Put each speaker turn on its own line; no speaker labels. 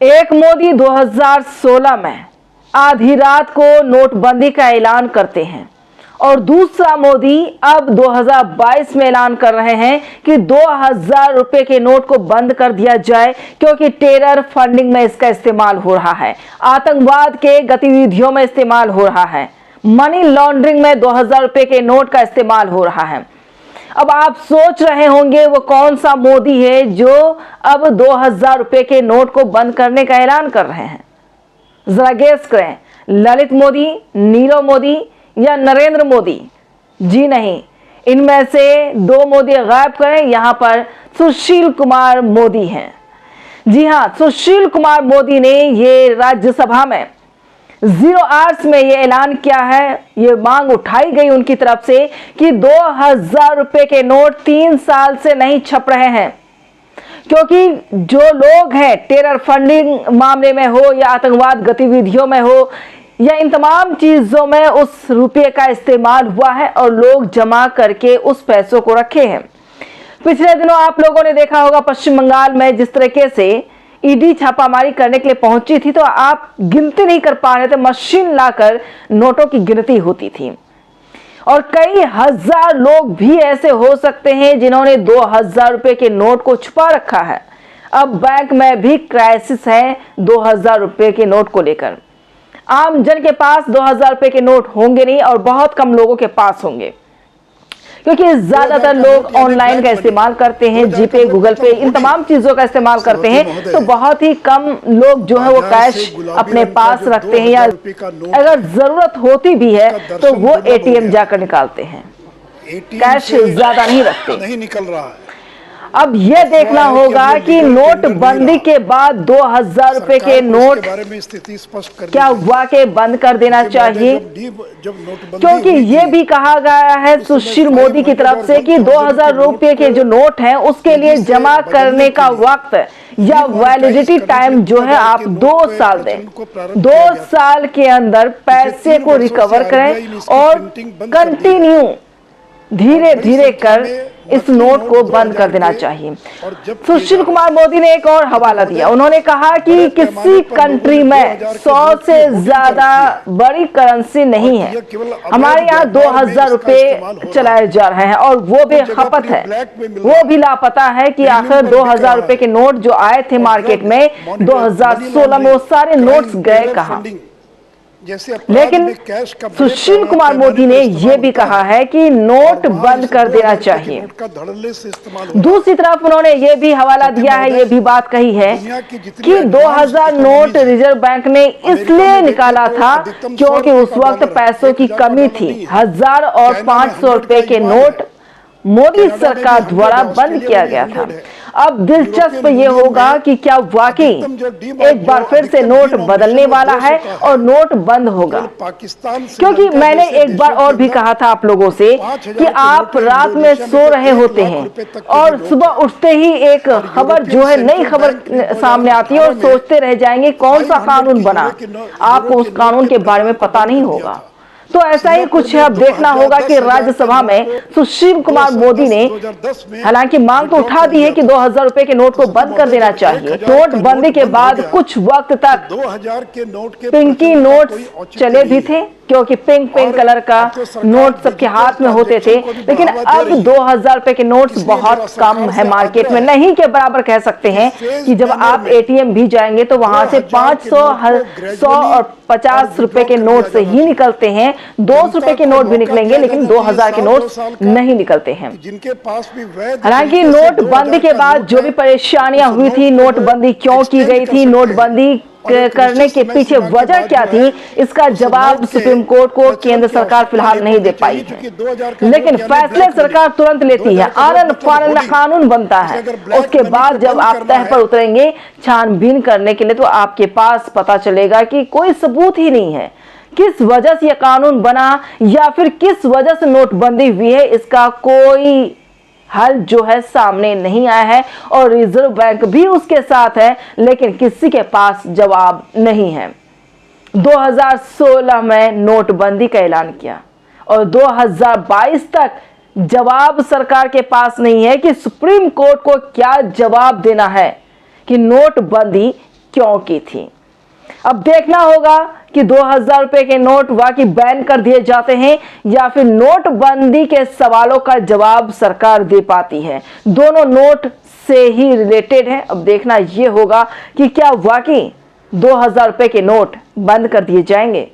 एक मोदी 2016 में आधी रात को नोटबंदी का ऐलान करते हैं और दूसरा मोदी अब 2022 में ऐलान कर रहे हैं कि 2000 रुपए के नोट को बंद कर दिया जाए क्योंकि टेरर फंडिंग में इसका इस्तेमाल हो रहा है, आतंकवाद के गतिविधियों में इस्तेमाल हो रहा है, मनी लॉन्ड्रिंग में 2000 रुपए के नोट का इस्तेमाल हो रहा है। अब आप सोच रहे होंगे वो कौन सा मोदी है जो अब 2000 रुपए के नोट को बंद करने का ऐलान कर रहे हैं। जरा गेस करें, ललित मोदी, नीरव मोदी या नरेंद्र मोदी? जी नहीं, इनमें से दो मोदी गायब करें। यहां पर सुशील कुमार मोदी हैं। जी हां, सुशील कुमार मोदी ने ये राज्यसभा में 0 आवर्स में ये ऐलान किया है, ये मांग उठाई गई उनकी तरफ से कि 2000 रुपए के नोट 3 साल से नहीं छप रहे हैं क्योंकि जो लोग हैं टेरर फंडिंग मामले में हो या आतंकवाद गतिविधियों में हो या इन तमाम चीजों में उस रुपये का इस्तेमाल हुआ है और लोग जमा करके उस पैसों को रखे हैं। पिछले दिनों आप लोगों ने देखा होगा पश्चिम बंगाल में जिस तरीके से ईडी छापामारी करने के लिए पहुंची थी तो आप गिनती नहीं कर पा रहे थे, मशीन लाकर नोटों की गिनती होती थी और कई हजार लोग भी ऐसे हो सकते हैं जिन्होंने 2000 रुपए के नोट को छुपा रखा है। अब बैंक में भी क्राइसिस है 2000 रुपए के नोट को लेकर। आम जन के पास 2000 रुपए के नोट होंगे नहीं और बहुत कम लोगों के पास होंगे क्योंकि ज्यादातर लोग ऑनलाइन का इस्तेमाल करते हैं, जीपे, गूगल पे, इन तमाम चीजों का इस्तेमाल करते हैं, तो बहुत ही कम लोग जो है वो कैश अपने पास रखते हैं या अगर जरूरत होती भी है तो वो एटीएम जाकर निकालते हैं, कैश ज्यादा नहीं रखते।
नहीं निकल रहा है।
अब ये देखना होगा कि नोटबंदी के बाद 2000 रुपए के नोट क्या वाकई बंद कर देना चाहिए, क्योंकि ये भी कहा गया है सुशील मोदी की तरफ से कि 2000 रुपए के जो नोट हैं उसके लिए जमा करने का वक्त या वैलिडिटी टाइम जो है आप 2 साल दें। 2 साल के अंदर पैसे को रिकवर करें और कंटिन्यू धीरे धीरे कर इस नोट को बंद कर देना चाहिए। सुशील कुमार मोदी ने एक और हवाला दिया, उन्होंने कहा कि किसी कंट्री में 100 से ज्यादा बड़ी करेंसी नहीं है, हमारे यहाँ 2000 रुपए चलाए जा रहे हैं और वो भी खपत है, वो भी लापता है कि आखिर 2000 रुपए के नोट जो आए थे मार्केट में 2016 में वो सारे नोट्स गए कहाँ। लेकिन सुशील कुमार मोदी ने यह भी कहा है कि नोट बंद कर देना चाहिए। दूसरी तरफ उन्होंने यह भी हवाला दिया है, यह भी बात कही है कि 2000 नोट रिजर्व बैंक ने इसलिए निकाला था क्योंकि उस वक्त पैसों की कमी थी। 1000 और 500 रुपए के नोट मोदी सरकार द्वारा बंद किया गया था। अब दिलचस्प ये होगा कि क्या वाकई एक बार फिर से नोट बदलने वाला है और नोट बंद होगा, क्योंकि मैंने एक बार और भी कहा था आप लोगों से कि आप रात में सो रहे होते हैं और सुबह उठते ही एक खबर जो है नई खबर सामने आती है और सोचते रह जाएंगे कौन सा कानून बना, आपको उस कानून के बारे में पता नहीं होगा। तो ऐसा ही कुछ है। अब देखना होगा कि राज्यसभा में सुशील कुमार मोदी ने हालांकि मांग तो उठा दी है कि 2000 रुपए के नोट को बंद कर देना चाहिए। नोटबंदी के बाद कुछ वक्त तक
2000 के नोट के
पिंकी नोट चले भी थे क्योंकि पिंक कलर का नोट सबके हाथ में होते थे, लेकिन अब 2000 रुपए के नोट्स बहुत कम है मार्केट में, नहीं के बराबर कह सकते हैं कि जब आप एटीएम भी जाएंगे तो वहां से 500, 100 और 50 रुपए के नोट से ही निकलते हैं। 200 रुपए के नोट भी निकलेंगे लेकिन 2000 के नोट नहीं निकलते हैं। हालांकि नोटबंदी के बाद जो भी परेशानियां हुई थी, नोटबंदी क्यों की गई थी, नोटबंदी करने के पीछे वजह क्या थी, इसका जवाब सुप्रीम कोर्ट को केंद्र सरकार फिलहाल नहीं दे पाई है, लेकिन फैसले सरकार तुरंत लेती है। आनन फानन में कानून बनता है, उसके बाद जब आप तह पर उतरेंगे छानबीन करने के लिए तो आपके पास पता चलेगा कि कोई सबूत ही नहीं है किस वजह से यह कानून बना या फिर किस वजह से नोटबंदी हुई है, इसका कोई हल जो है सामने नहीं आया है और रिजर्व बैंक भी उसके साथ है, लेकिन किसी के पास जवाब नहीं है। 2016 में नोटबंदी का ऐलान किया और 2022 तक जवाब सरकार के पास नहीं है कि सुप्रीम कोर्ट को क्या जवाब देना है कि नोटबंदी क्यों की थी। अब देखना होगा कि 2000 रुपए के नोट वाकई बैन कर दिए जाते हैं या फिर नोटबंदी के सवालों का जवाब सरकार दे पाती है। दोनों नोट से ही रिलेटेड है। अब देखना यह होगा कि क्या वाकई 2000 रुपए के नोट बंद कर दिए जाएंगे।